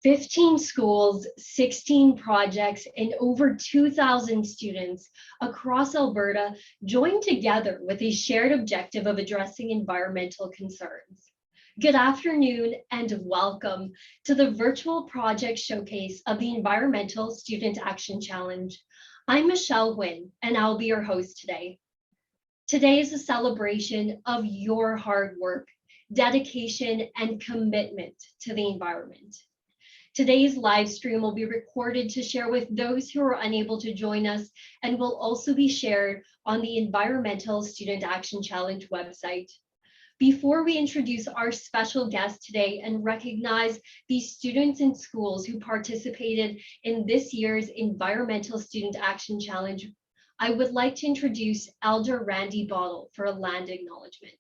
15 schools, 16 projects, and over 2,000 students across Alberta joined together with a shared objective of addressing environmental concerns. Good afternoon and welcome to the virtual project showcase of the Environmental Student Action Challenge. I'm Michelle Nguyen, and I'll be your host today. Today is a celebration of your hard work, dedication, and commitment to the environment. Today's live stream will be recorded to share with those who are unable to join us and will also be shared on the Environmental Student Action Challenge website. Before we introduce our special guest today and recognize the students and schools who participated in this year's Environmental Student Action Challenge, I would like to introduce Elder Randy Bottle for a land acknowledgement.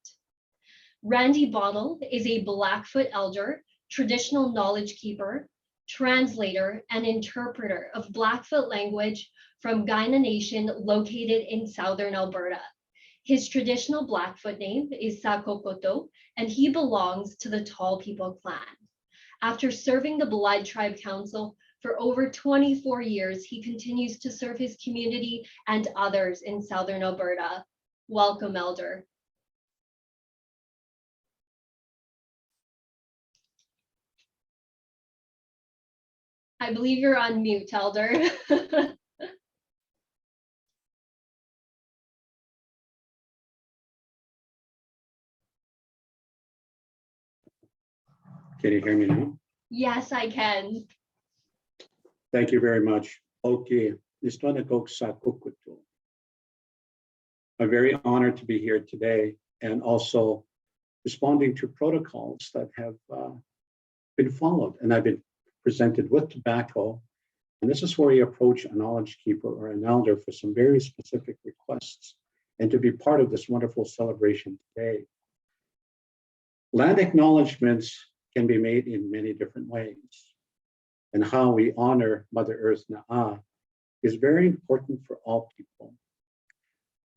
Randy Bottle is a Blackfoot elder, traditional knowledge keeper, translator, and interpreter of Blackfoot language from Kainai Nation located in southern Alberta. His traditional Blackfoot name is Sakokoto, and he belongs to the Tall People clan. After serving the Blood Tribe Council for over 24 years, he continues to serve his community and others in southern Alberta. Welcome, Elder. I believe you're on mute, Elder. Can you hear me now? Yes, I can. Thank you very much. Okay, I'm very honored to be here today and also responding to protocols that have been followed. And I've been presented with tobacco. And this is where you approach a knowledge keeper or an elder for some very specific requests and to be part of this wonderful celebration today. Land acknowledgements can be made in many different ways. And how we honor Mother Earth Na'a is very important for all people.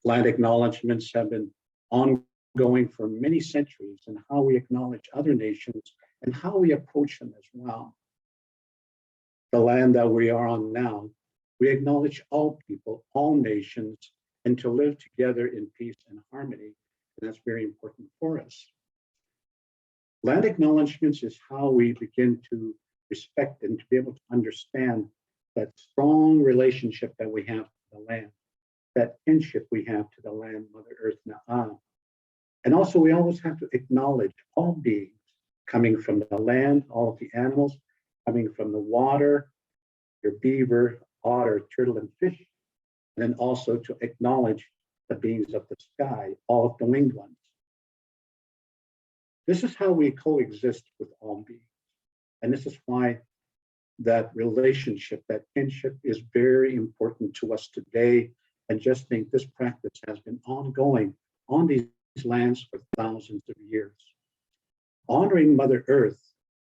Land acknowledgements have been ongoing for many centuries, and how we acknowledge other nations and how we approach them as well. The land that we are on now, we acknowledge all people, all nations, and to live together in peace and harmony, and that's very important for us. Land acknowledgements is how we begin to respect and to be able to understand that strong relationship that we have to the land, that kinship we have to the land, Mother Earth Na'a. And also we always have to acknowledge all beings coming from the land, all of the animals, coming from the water, your beaver, otter, turtle, and fish. And then also to acknowledge the beings of the sky, all of the winged ones. This is how we coexist with all beings. And this is why that relationship, that kinship is very important to us today. And just think this practice has been ongoing on these lands for thousands of years. Honoring Mother Earth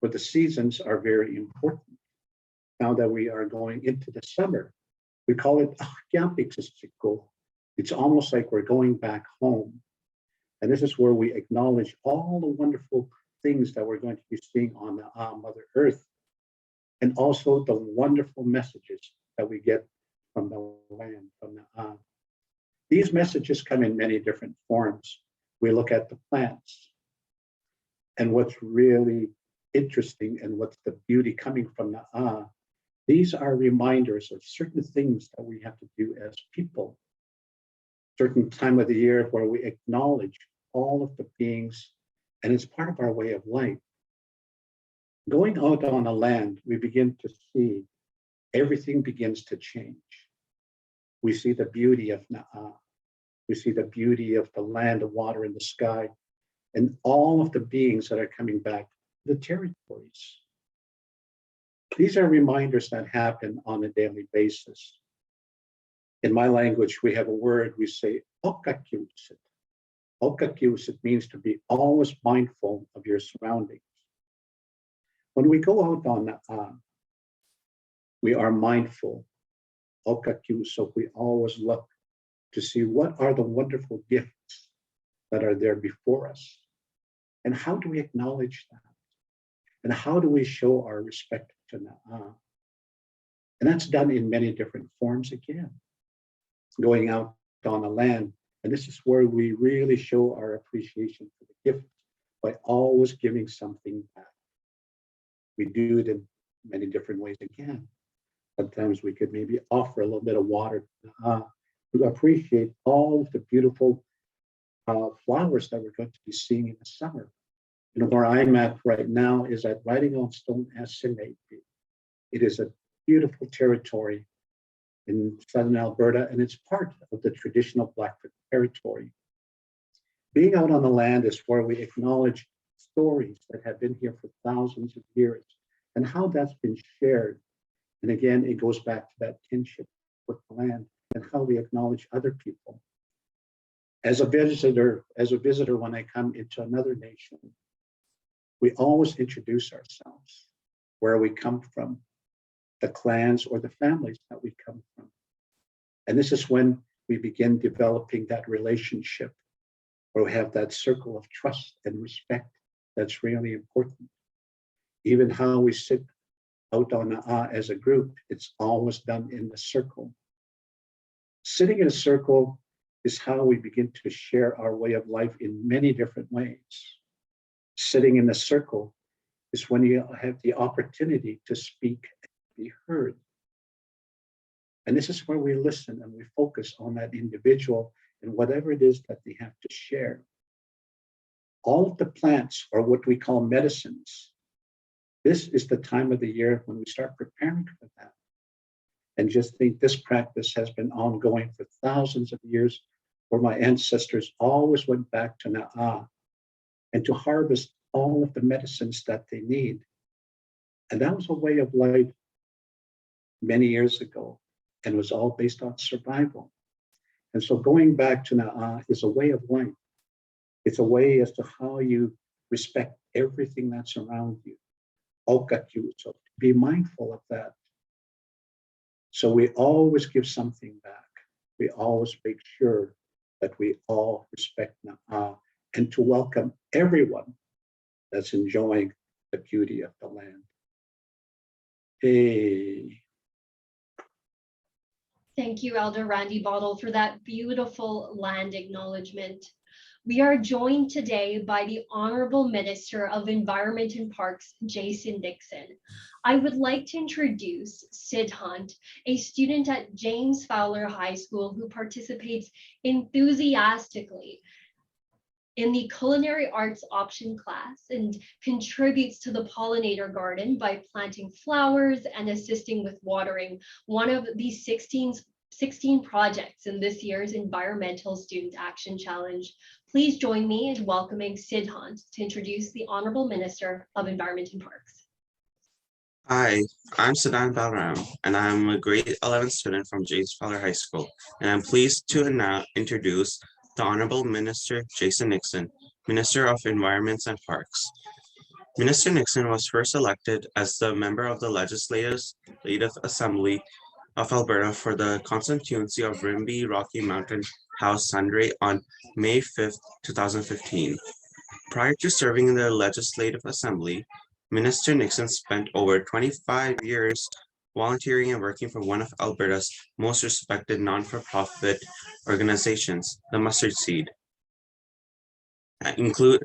for the seasons are very important. Now that we are going into the summer, we call it it's almost like we're going back home. And this is where we acknowledge all the wonderful things that we're going to be seeing on the Mother Earth, and also the wonderful messages that we get from the land, from the These messages come in many different forms. We look at the plants, and what's really interesting and what's the beauty coming from the these are reminders of certain things that we have to do as people. Certain time of the year where we acknowledge all of the beings, and it's part of our way of life. Going out on the land, we begin to see everything begins to change. We see the beauty of Na'a. We see the beauty of the land, the water, and the sky, and all of the beings that are coming back to the territories. These are reminders that happen on a daily basis. In my language, we have a word, we say, okakiusit. Okakiusit means to be always mindful of your surroundings. When we go out on Na'a, we are mindful. Okakiusit, we always look to see what are the wonderful gifts that are there before us. And how do we acknowledge that? And how do we show our respect to Na'a. And that's done in many different forms again. Going out on the land, and this is where we really show our appreciation for the gift by always giving something back. We do it in many different ways again. Sometimes we could maybe offer a little bit of water to appreciate all of the beautiful flowers that we're going to be seeing in the summer. You know, where I'm at right now is at Riding on Stone Estimate. It is a beautiful territory in southern Alberta, and it's part of the traditional Blackfoot territory. Being out on the land is where we acknowledge stories that have been here for thousands of years and how that's been shared. And again, it goes back to that kinship with the land and how we acknowledge other people. As a visitor, when I come into another nation, we always introduce ourselves, where we come from, the clans or the families that we come from. And this is when we begin developing that relationship, where we have that circle of trust and respect that's really important. Even how we sit out on Na'a as a group, it's always done in the circle. Sitting in a circle is how we begin to share our way of life in many different ways. Sitting in a circle is when you have the opportunity to speak and be heard. And this is where we listen and we focus on that individual and whatever it is that they have to share. All of the plants, or what we call medicines, this is the time of the year when we start preparing for that. And just think, this practice has been ongoing for thousands of years, where my ancestors always went back to Na'a and to harvest all of the medicines that they need. And that was a way of life many years ago, and was all based on survival. And so going back to Na'a is a way of life. It's a way as to how you respect everything that's around you. Okatu, so be mindful of that. So we always give something back. We always make sure that we all respect Na'a and to welcome everyone that's enjoying the beauty of the land. Hey. Thank you, Elder Randy Bottle, for that beautiful land acknowledgement. We are joined today by the Honorable Minister of Environment and Parks, Jason Nixon. I would like to introduce Sid Hunt, a student at James Fowler High School who participates enthusiastically in the culinary arts option class and contributes to the pollinator garden by planting flowers and assisting with watering, one of the 16 projects in this year's Environmental Student Action Challenge. Please join me in welcoming Sid Hunt to introduce the Honorable Minister of Environment and Parks. Hi, I'm Siddhan Balram, and I'm a grade 11 student from James Fowler High School, and I'm pleased to now introduce the Honorable Minister Jason Nixon, Minister of Environment and Parks. Minister Nixon was first elected as the member of the Legislative Assembly of Alberta for the constituency of Rimbey Rocky Mountain House Sundre on May 5th, 2015. Prior to serving in the Legislative Assembly, Minister Nixon spent over 25 years volunteering and working for one of Alberta's most respected non-for-profit organizations, the Mustard Seed,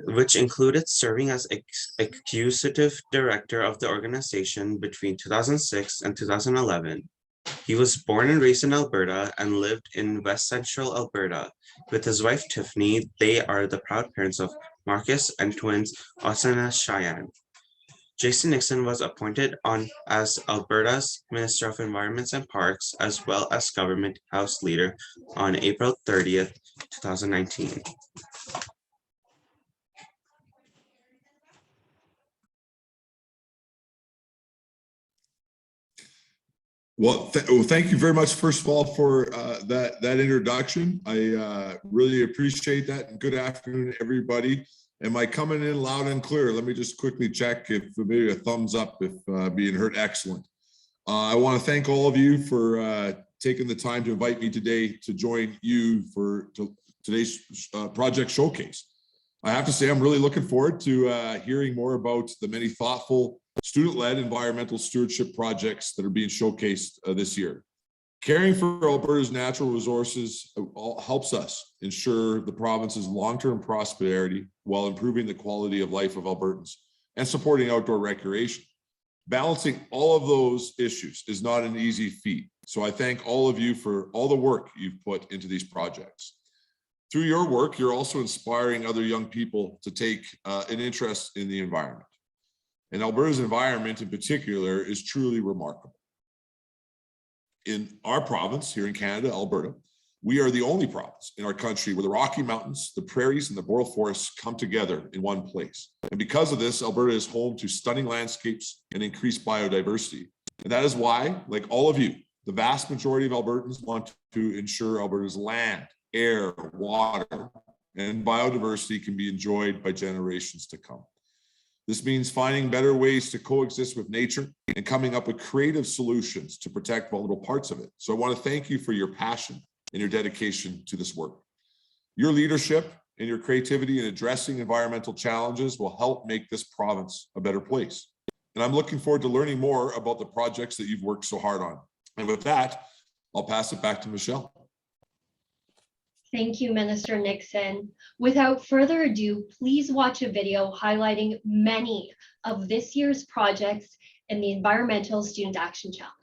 which included serving as executive director of the organization between 2006 and 2011. He was born and raised in Alberta and lived in West Central Alberta. With his wife Tiffany, they are the proud parents of Marcus and twins Austin and Cheyenne. Jason Nixon was appointed as Alberta's Minister of Environment and Parks, as well as Government House Leader on April 30th, 2019. Well, thank you very much, first of all, for that introduction. I really appreciate that. And good afternoon, everybody. Am I coming in loud and clear? Let me just quickly check if maybe a thumbs up if being heard. Excellent. I want to thank all of you for taking the time to invite me today to join you for today's project showcase. I have to say, I'm really looking forward to hearing more about the many thoughtful student-led environmental stewardship projects that are being showcased this year. Caring for Alberta's natural resources helps us ensure the province's long-term prosperity while improving the quality of life of Albertans and supporting outdoor recreation. Balancing all of those issues is not an easy feat. So I thank all of you for all the work you've put into these projects. Through your work, you're also inspiring other young people to take an interest in the environment. And Alberta's environment in particular is truly remarkable. In our province here in Canada, Alberta, we are the only province in our country where the Rocky Mountains, the prairies, and the boreal forests come together in one place. And because of this, Alberta is home to stunning landscapes and increased biodiversity. And that is why, like all of you, the vast majority of Albertans want to ensure Alberta's land, air, water, and biodiversity can be enjoyed by generations to come. This means finding better ways to coexist with nature and coming up with creative solutions to protect vulnerable parts of it. So I want to thank you for your passion and your dedication to this work. Your leadership and your creativity in addressing environmental challenges will help make this province a better place. And I'm looking forward to learning more about the projects that you've worked so hard on. And with that, I'll pass it back to Michelle. Thank you, Minister Nixon. Without further ado, please watch a video highlighting many of this year's projects in the Environmental Student Action Challenge.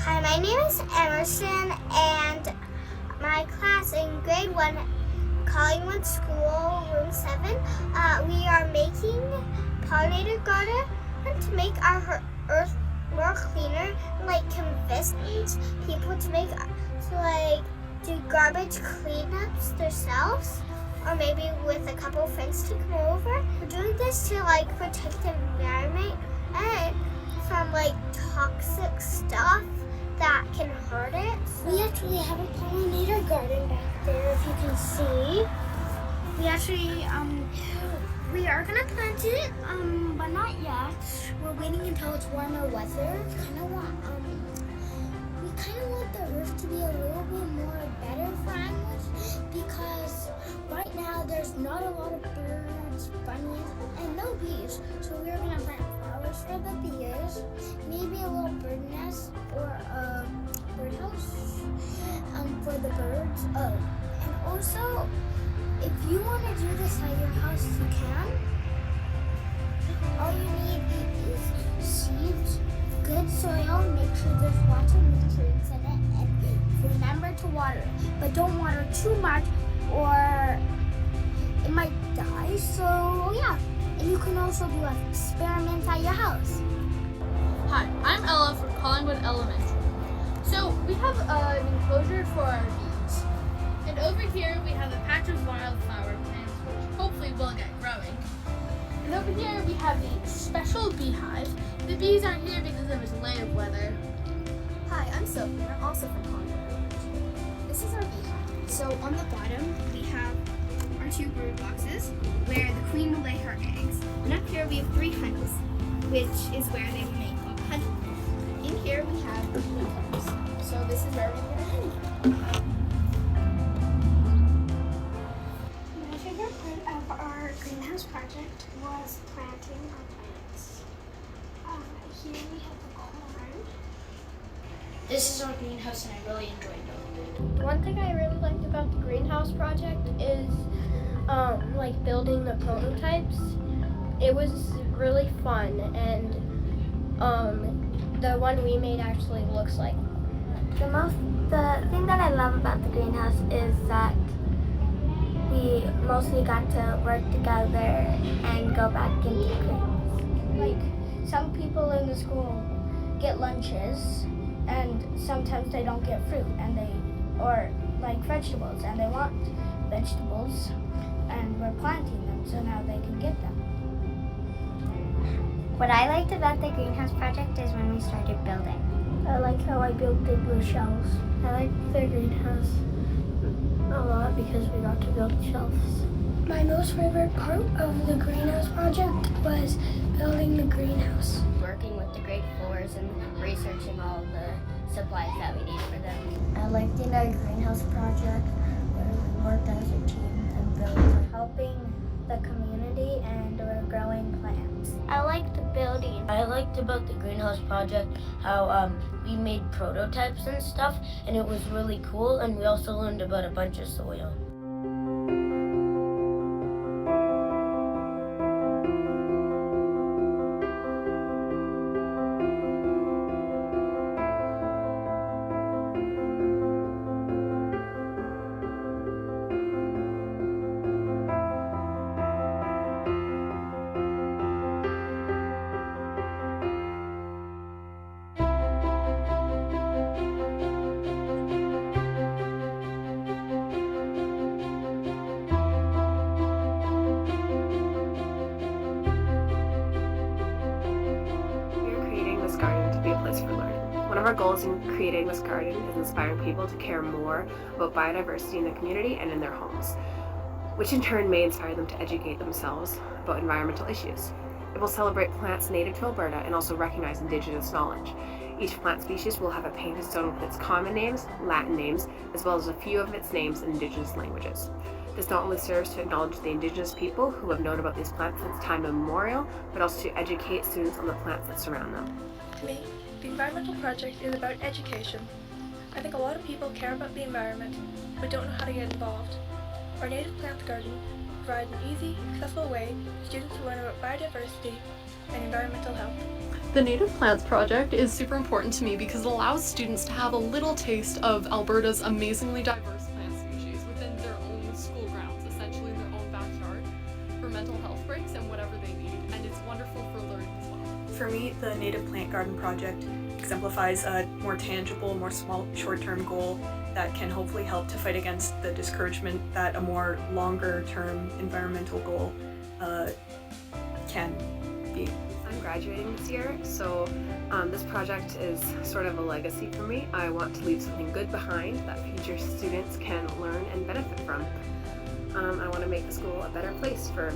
Hi, my name is Emerson, and my class in grade 1, Collingwood School, room 7, we are making pollinator garden to make our earth more cleaner, like convince people to make, do garbage cleanups themselves, or maybe with a couple friends to come over. We're doing this to protect the environment and from toxic stuff that can hurt it. We actually have a pollinator garden back there, if you can see. We actually, we are gonna plant it, but not yet. We're waiting until it's warmer weather. We kind of want the earth to be a little bit more better for animals, because right now there's not a lot of birds, bunnies, and no bees. So we're gonna plant flowers for the bees, maybe a little bird nest or a birdhouse for the birds. And also, if you want to do this at your house, you can. All you need is seeds, good soil, make sure there's lots of nutrients in it, and remember to water it. But don't water too much or it might die. So yeah, and you can also do experiments at your house. Hi, I'm Ella from Collingwood Elementary. So we have an enclosure for our bees. And over here we have a patch of wildflower plants, which hopefully will get growing. And over here we have a special beehive. The bees aren't here because of its layered weather. Hi, I'm Sophie. I'm also from Collingwood Elementary. This is our beehive. So on the bottom we have our 2 brood boxes where the queen will lay her eggs. And up here we have 3 honeycombs, which is where they will make honey. In here we have the honeycombs. So this is where we put our honeycomb. My favorite part of our greenhouse project was planting our plants. Here we have the corn. This is our greenhouse and I really enjoyed it. One thing I really liked about the greenhouse project is building the prototypes. It was really fun, and the one we made actually looks like one. The thing that I love about the greenhouse is that we mostly got to work together and go back into crates. Some people in the school get lunches, and sometimes they don't get fruit, or vegetables, and they want vegetables, and we're planting them so now they can get them. What I liked about the greenhouse project is when we started building. I like how I built the blue shelves. I like the greenhouse a lot because we got to build shelves. My most favorite part of the greenhouse project was building the greenhouse. Working with the grade 4s and researching all the supplies that we need for them. I liked in our greenhouse project where we worked as a team and built, helping the community and we're growing plants. I liked the building. I liked about the greenhouse project how we made prototypes and stuff, and it was really cool, and we also learned about a bunch of soil. One of our goals in creating this garden is inspiring people to care more about biodiversity in the community and in their homes, which in turn may inspire them to educate themselves about environmental issues. It will celebrate plants native to Alberta and also recognize Indigenous knowledge. Each plant species will have a painted stone with its common names, Latin names, as well as a few of its names in Indigenous languages. This not only serves to acknowledge the Indigenous people who have known about these plants since time immemorial, but also to educate students on the plants that surround them. To me, the environmental project is about education. I think a lot of people care about the environment, but don't know how to get involved. Our native plant garden provides an easy, accessible way for students to learn about biodiversity and environmental health. The Native Plants Project is super important to me because it allows students to have a little taste of Alberta's amazingly diverse plant species within their own school grounds, essentially in their own backyard, for mental health breaks and whatever they need, and it's wonderful for learning as well. For me, the Native Plant Garden Project exemplifies a more tangible, more small, short-term goal that can hopefully help to fight against the discouragement that a more longer-term environmental goal can be. I'm graduating this year, so this project is sort of a legacy for me. I want to leave something good behind that future students can learn and benefit from. I want to make the school a better place for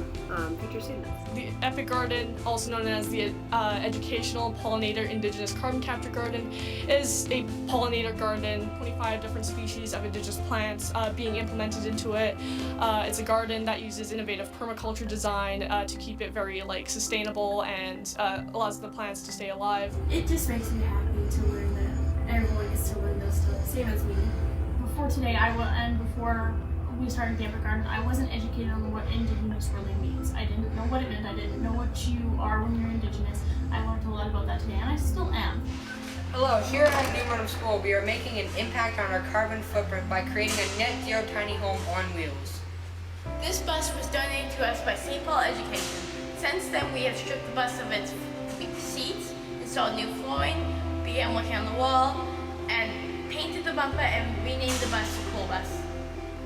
future students. The Epic Garden, also known as the Educational Pollinator Indigenous Carbon Capture Garden, is a pollinator garden, 25 different species of indigenous plants being implemented into it. It's a garden that uses innovative permaculture design to keep it very sustainable and allows the plants to stay alive. It just makes me happy to learn that everyone gets to learn those stuff, same as me. Before today, before we started the Epic Garden, I wasn't educated on what Indigenous really means. I didn't know what it meant. I didn't know what you are when you're Indigenous. I learned a lot about that today, and I still am. Hello, here at New Burnham School, we are making an impact on our carbon footprint by creating a net zero tiny home on wheels. This bus was donated to us by St. Paul Education. Since then, we have stripped the bus of its seats, installed new flooring, began working on the wall, and painted the bumper and renamed the bus to Cool Bus.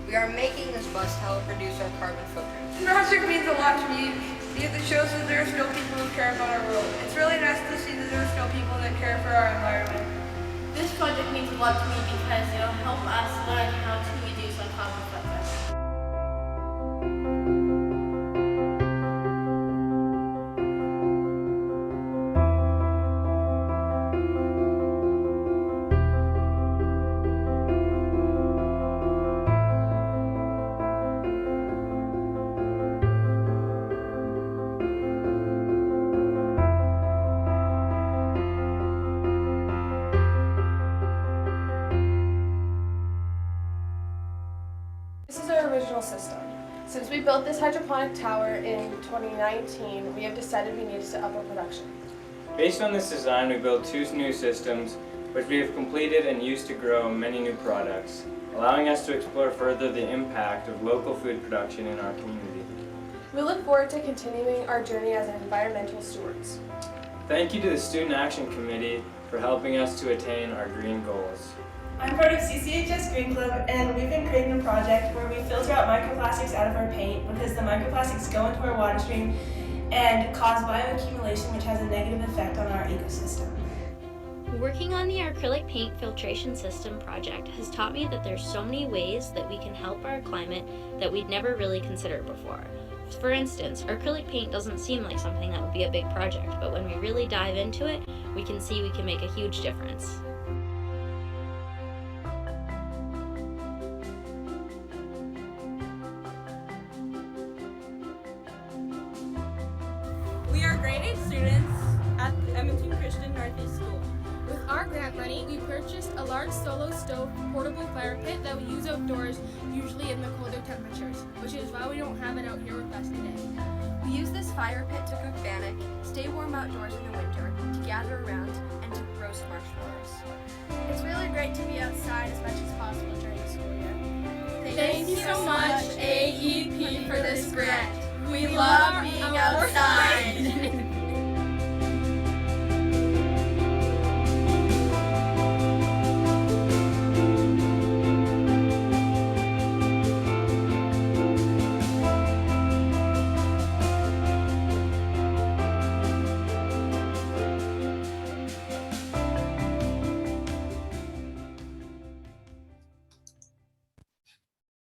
We are making this bus to help reduce our carbon footprint. This project means a lot to me because it shows that there are still people who care about our world. It's really nice to see that there are still people that care for our environment. This project means a lot to me because it will help us learn how to reduce our carbon footprint. This is our original system. Since we built this hydroponic tower in 2019, we have decided we needed to up our production. Based on this design, we built 2 new systems, which we have completed and used to grow many new products, allowing us to explore further the impact of local food production in our community. We look forward to continuing our journey as environmental stewards. Thank you to the Student Action Committee for helping us to attain our green goals. I'm part of CCHS Green Club, and we've been creating a project where we filter out microplastics out of our paint because the microplastics go into our water stream and cause bioaccumulation, which has a negative effect on our ecosystem. Working on the acrylic paint filtration system project has taught me that there's so many ways that we can help our climate that we'd never really considered before. For instance, acrylic paint doesn't seem like something that would be a big project, but when we really dive into it, we can see we can make a huge difference. We are grade 8 students at Edmonton Christian Northeast School. With our grant money, we purchased a large solo stove portable fire pit that we use outdoors, usually in the colder temperatures, which is why we don't have it out here with us today. We use this fire pit to cook bannock, stay warm outdoors in the winter, to gather around, and to roast marshmallows. It's really great to be outside as much as possible during the school year. Thank you so much, AEP, for this grant. We love being outside.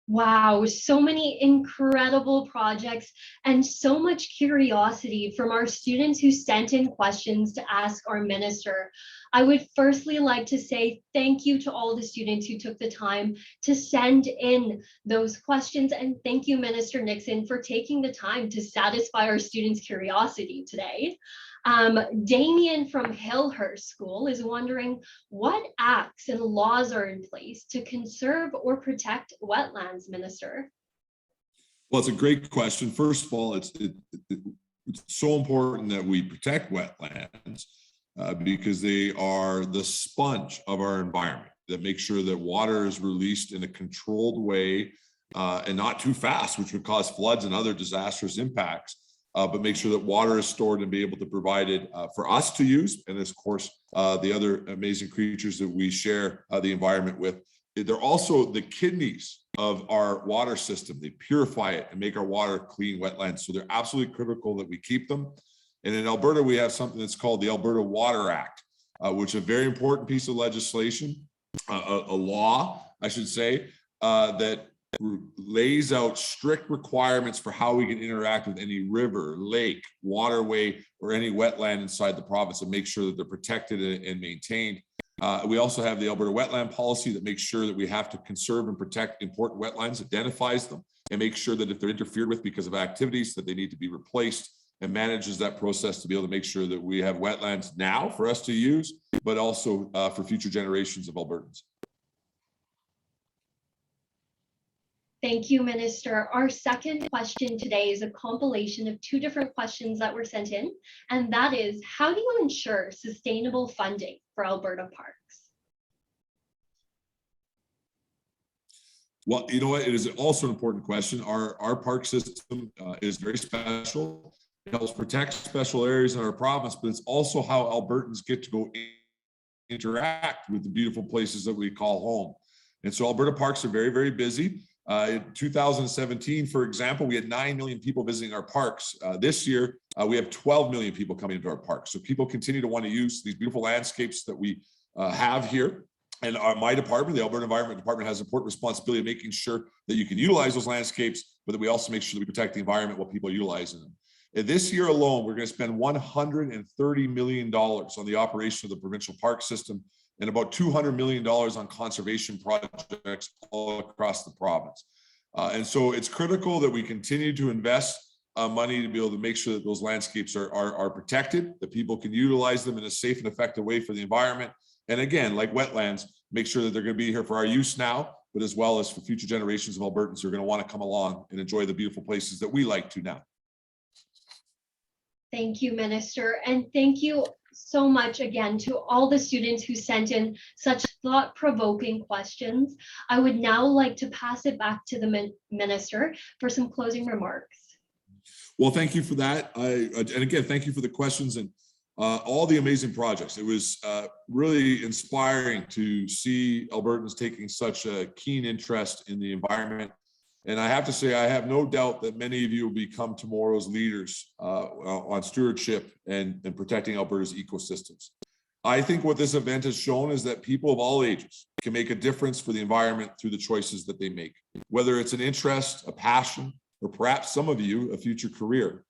Wow, so many incredible projects and so much curiosity from our students who sent in questions to ask our minister. I would firstly like to say thank you to all the students who took the time to send in those questions, and thank you, Minister Nixon, for taking the time to satisfy our students' curiosity today. Damien from Hillhurst School is wondering what acts and laws are in place to conserve or protect wetlands, Minister? Well, it's a great question. First of all, it's so important that we protect wetlands because they are the sponge of our environment that makes sure that water is released in a controlled way and not too fast, which would cause floods and other disastrous impacts. But make sure that water is stored and be able to provide it for us to use. And of course, the other amazing creatures that we share the environment with. They're also the kidneys of our water system. They purify it and make our water clean wetlands. So they're absolutely critical that we keep them. And in Alberta, we have something that's called the Alberta Water Act, which is a very important piece of legislation, a law, I should say, that lays out strict requirements for how we can interact with any river, lake, waterway, or any wetland inside the province and make sure that they're protected and maintained. We also have the Alberta Wetland Policy that makes sure that we have to conserve and protect important wetlands, identifies them, and makes sure that if they're interfered with because of activities, that they need to be replaced, and manages that process to be able to make sure that we have wetlands now for us to use, but also for future generations of Albertans. Thank you, Minister. Our second question today is a compilation of two different questions that were sent in, and that is, how do you ensure sustainable funding for Alberta parks? Well, you know what? It is also an important question. Our park system is very special. It helps protect special areas in our province, but it's also how Albertans get to go interact with the beautiful places that we call home. And so Alberta parks are very, very busy. In 2017, for example, we had 9 million people visiting our parks. This year, we have 12 million people coming into our parks. So people continue to want to use these beautiful landscapes that we have here. And my department, the Alberta Environment Department, has an important responsibility of making sure that you can utilize those landscapes, but that we also make sure that we protect the environment while people are utilizing them. And this year alone, we're going to spend $130 million on the operation of the provincial park system and about $200 million on conservation projects all across the province. And so it's critical that we continue to invest money to be able to make sure that those landscapes are protected, that people can utilize them in a safe and effective way for the environment. And again, like wetlands, make sure that they're going to be here for our use now, but as well as for future generations of Albertans who are going to want to come along and enjoy the beautiful places that we like to now. Thank you, Minister. And thank you so much again to all the students who sent in such thought-provoking questions. I would now like to pass it back to the Minister for some closing remarks. Well, thank you for that. And again, thank you for the questions and all the amazing projects. It was really inspiring to see Albertans taking such a keen interest in the environment. And I have to say, I have no doubt that many of you will become tomorrow's leaders on stewardship and protecting Alberta's ecosystems. I think what this event has shown is that people of all ages can make a difference for the environment through the choices that they make, whether it's an interest, a passion, or perhaps some of you, a future career.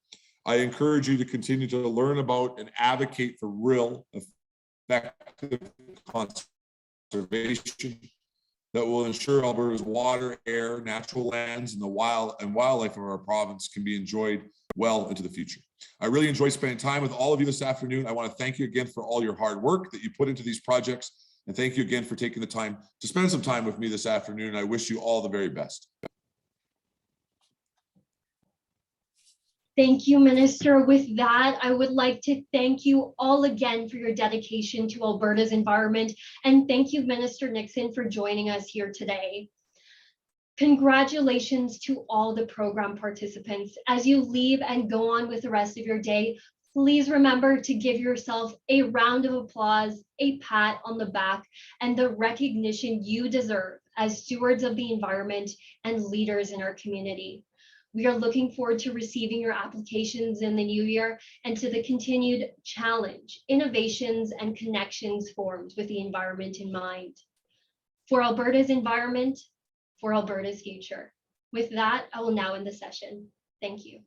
I encourage you to continue to learn about and advocate for real, effective conservation that will ensure Alberta's water, air, natural lands, and wildlife of our province can be enjoyed well into the future. I really enjoyed spending time with all of you this afternoon. I want to thank you again for all your hard work that you put into these projects. And thank you again for taking the time to spend some time with me this afternoon. I wish you all the very best. Thank you, Minister. With that, I would like to thank you all again for your dedication to Alberta's environment. And thank you, Minister Nixon, for joining us here today. Congratulations to all the program participants. As you leave and go on with the rest of your day, please remember to give yourself a round of applause, a pat on the back, and the recognition you deserve as stewards of the environment and leaders in our community. We are looking forward to receiving your applications in the new year and to the continued challenge, innovations, and connections formed with the environment in mind. For Alberta's environment, for Alberta's future. With that, I will now end the session. Thank you.